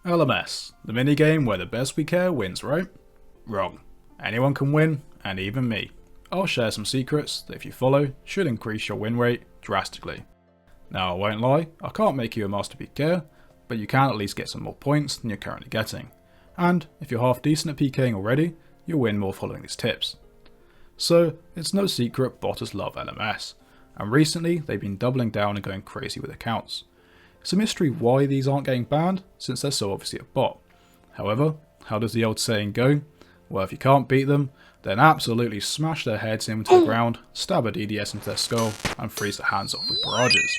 LMS, the minigame where the best PKer wins, right? Wrong. Anyone can win, and even me. I'll share some secrets that if you follow, should increase your win rate drastically. Now I won't lie, I can't make you a master PKer, but you can at least get some more points than you're currently getting. And if you're half decent at PKing already, you'll win more following these tips. So it's no secret botters love LMS, and recently they've been doubling down and going crazy with accounts. It's a mystery why these aren't getting banned, since they're so obviously a bot. However, how does the old saying go? Well, if you can't beat them, then absolutely smash their heads into the ground, stab a DDS into their skull, and freeze their hands off with barrages.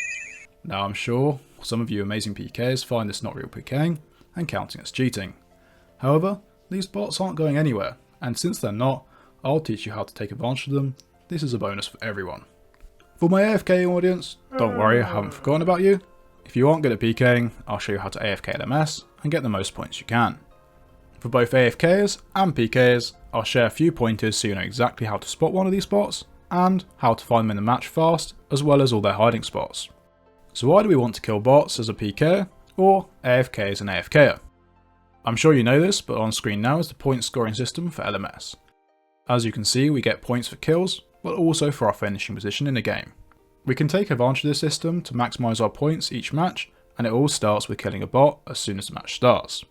Now I'm sure some of you amazing PKers find this not real PKing, and counting as cheating. However, these bots aren't going anywhere, and since they're not, I'll teach you how to take advantage of them. This is a bonus for everyone. For my AFK audience, don't worry, I haven't forgotten about you. If you aren't good at PKing, I'll show you how to AFK LMS and get the most points you can. For both AFKers and PKers, I'll share a few pointers so you know exactly how to spot one of these spots, and how to find them in the match fast, as well as all their hiding spots. So why do we want to kill bots as a PKer, or AFK as an AFKer? I'm sure you know this, but on screen now is the point scoring system for LMS. As you can see, we get points for kills, but also for our finishing position in the game. We can take advantage of this system to maximise our points each match, and it all starts with killing a bot as soon as the match starts.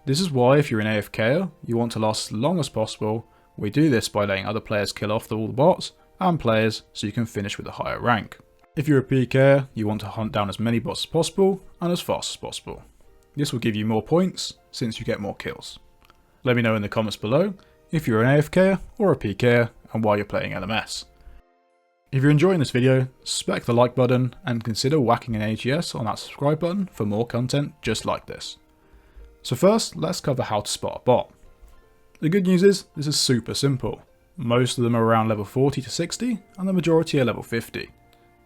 This is why if you're an AFKer, you want to last as long as possible. We do this by letting other players kill off all the bots and players so you can finish with a higher rank. If you're a PKer, you want to hunt down as many bots as possible and as fast as possible. This will give you more points since you get more kills. Let me know in the comments below if you're an AFKer or a PKer and why you're playing LMS. If you're enjoying this video, smack the like button and consider whacking an AGS on that subscribe button for more content just like this. So first, let's cover how to spot a bot. The good news is, this is super simple. Most of them are around level 40 to 60, and the majority are level 50.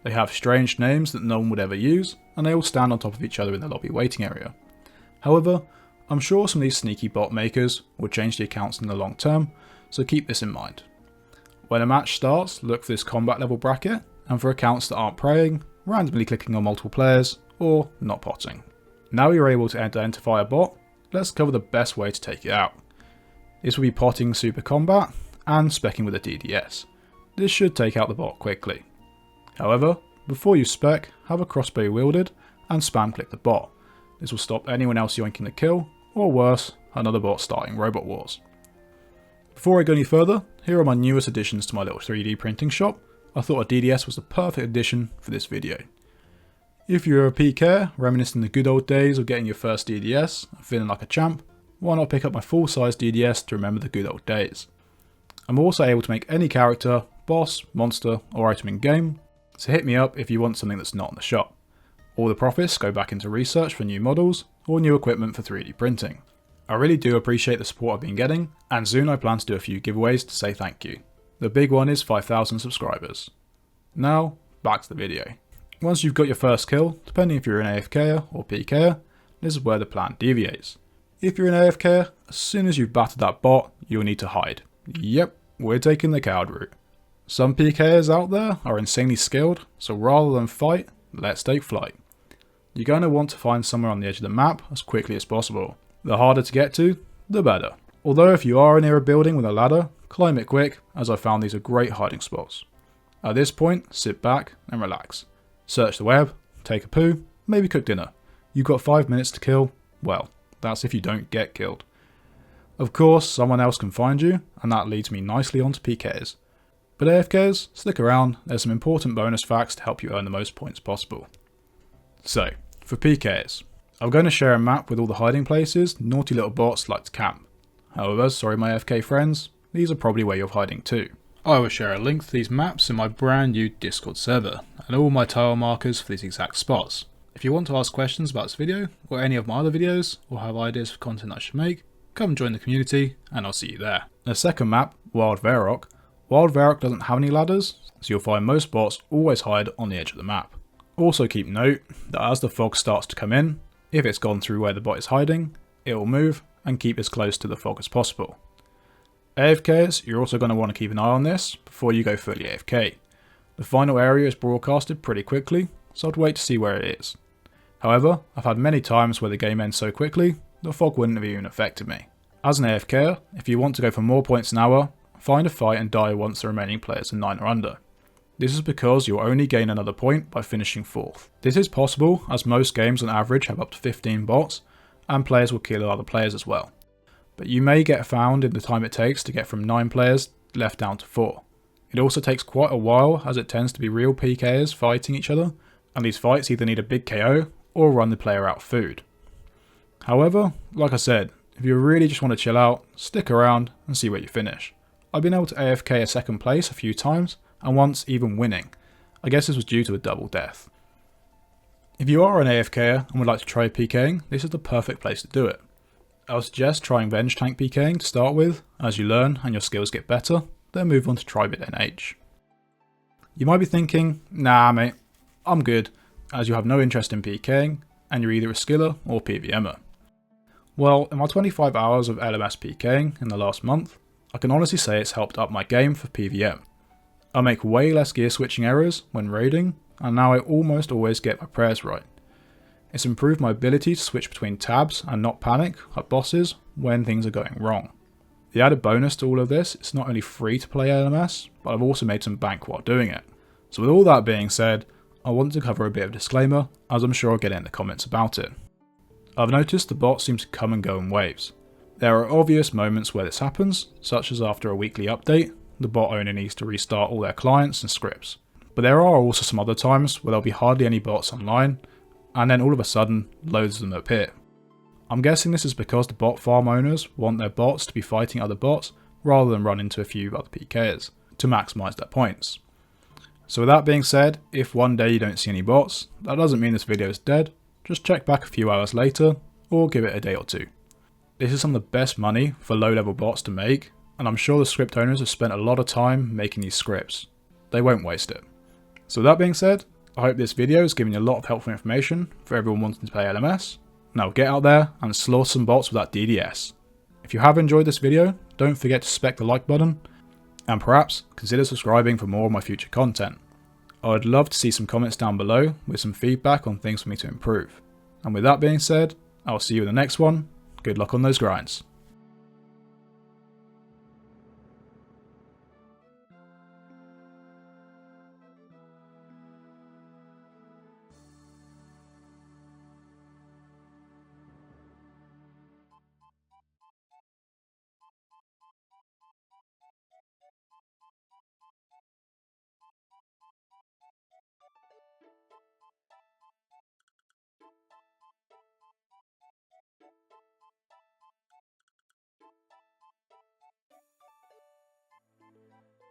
They have strange names that no one would ever use, and they all stand on top of each other in the lobby waiting area. However, I'm sure some of these sneaky bot makers will change the accounts in the long term, so keep this in mind. When a match starts, look for this combat level bracket, and for accounts that aren't praying, randomly clicking on multiple players, or not potting. Now you're able to identify a bot, let's cover the best way to take it out. This will be potting super combat, and specking with a DDS. This should take out the bot quickly. However, before you spec, have a crossbow wielded, and spam click the bot. This will stop anyone else yoinking the kill, or worse, another bot starting robot wars. Before I go any further, here are my newest additions to my little 3D printing shop. I thought a DDS was the perfect addition for this video. If you're a PKer, reminiscing the good old days of getting your first DDS and feeling like a champ, why not pick up my full-size DDS to remember the good old days. I'm also able to make any character, boss, monster, or item in game, so hit me up if you want something that's not in the shop. All the profits go back into research for new models or new equipment for 3D printing. I really do appreciate the support I've been getting, and soon I plan to do a few giveaways to say thank you. The big one is 5,000 subscribers. Now, back to the video. Once you've got your first kill, depending if you're an AFKer or PKer, this is where the plan deviates. If you're an AFKer, as soon as you've battered that bot, you'll need to hide. Yep, we're taking the coward route. Some PKers out there are insanely skilled, so rather than fight, let's take flight. You're going to want to find somewhere on the edge of the map as quickly as possible. The harder to get to, the better. Although if you are near a building with a ladder, climb it quick, as I found these are great hiding spots. At this point, sit back and relax. Search the web, take a poo, maybe cook dinner. You've got 5 minutes to kill. Well, that's if you don't get killed. Of course, someone else can find you, and that leads me nicely onto PKers. But AFKers, stick around, there's some important bonus facts to help you earn the most points possible. So, for PKers, I'm going to share a map with all the hiding places naughty little bots like to camp. However, sorry my AFK friends, these are probably where you're hiding too. I will share a link to these maps in my brand new Discord server, and all my tile markers for these exact spots. If you want to ask questions about this video, or any of my other videos, or have ideas for content I should make, come join the community, and I'll see you there. The second map, Wild Varrock. Wild Varrock doesn't have any ladders, so you'll find most bots always hide on the edge of the map. Also keep note that as the fog starts to come in, if it's gone through where the bot is hiding, it will move and keep as close to the fog as possible. AFKers, you're also going to want to keep an eye on this before you go fully AFK. The final area is broadcasted pretty quickly, so I'd wait to see where it is. However, I've had many times where the game ends so quickly, the fog wouldn't have even affected me. As an AFKer, if you want to go for more points an hour, find a fight and die once the remaining players are 9 or under. This is because you'll only gain another point by finishing 4th. This is possible as most games on average have up to 15 bots, and players will kill other players as well. But you may get found in the time it takes to get from 9 players left down to 4. It also takes quite a while as it tends to be real PKers fighting each other, and these fights either need a big KO or run the player out of food. However, like I said, if you really just want to chill out, stick around and see where you finish. I've been able to AFK a second place a few times, and once even winning. I guess this was due to a double death. If you are an AFKer and would like to try PKing, this is the perfect place to do it. I would suggest trying Venge Tank PKing to start with. As you learn and your skills get better, then move on to Tribit NH. You might be thinking, nah mate, I'm good, as you have no interest in PKing, and you're either a skiller or PVMer. Well, in my 25 hours of LMS PKing in the last month, I can honestly say it's helped up my game for PVM. I make way less gear switching errors when raiding, and now I almost always get my prayers right. It's improved my ability to switch between tabs and not panic at bosses when things are going wrong. The added bonus to all of this, it's not only free to play LMS, but I've also made some bank while doing it. So with all that being said, I want to cover a bit of disclaimer, as I'm sure I'll get in the comments about it. I've noticed the bots seem to come and go in waves. There are obvious moments where this happens, such as after a weekly update, the bot owner needs to restart all their clients and scripts. But there are also some other times where there'll be hardly any bots online, and then all of a sudden, loads of them appear. I'm guessing this is because the bot farm owners want their bots to be fighting other bots rather than run into a few other PKers to maximise their points. So with that being said, if one day you don't see any bots, that doesn't mean this video is dead, just check back a few hours later or give it a day or two. This is some of the best money for low level bots to make, and I'm sure the script owners have spent a lot of time making these scripts. They won't waste it. So with that being said, I hope this video has given you a lot of helpful information for everyone wanting to play LMS. Now get out there and slaughter some bots with that DDS. If you have enjoyed this video, don't forget to smack the like button, and perhaps consider subscribing for more of my future content. I would love to see some comments down below with some feedback on things for me to improve. And with that being said, I'll see you in the next one. Good luck on those grinds.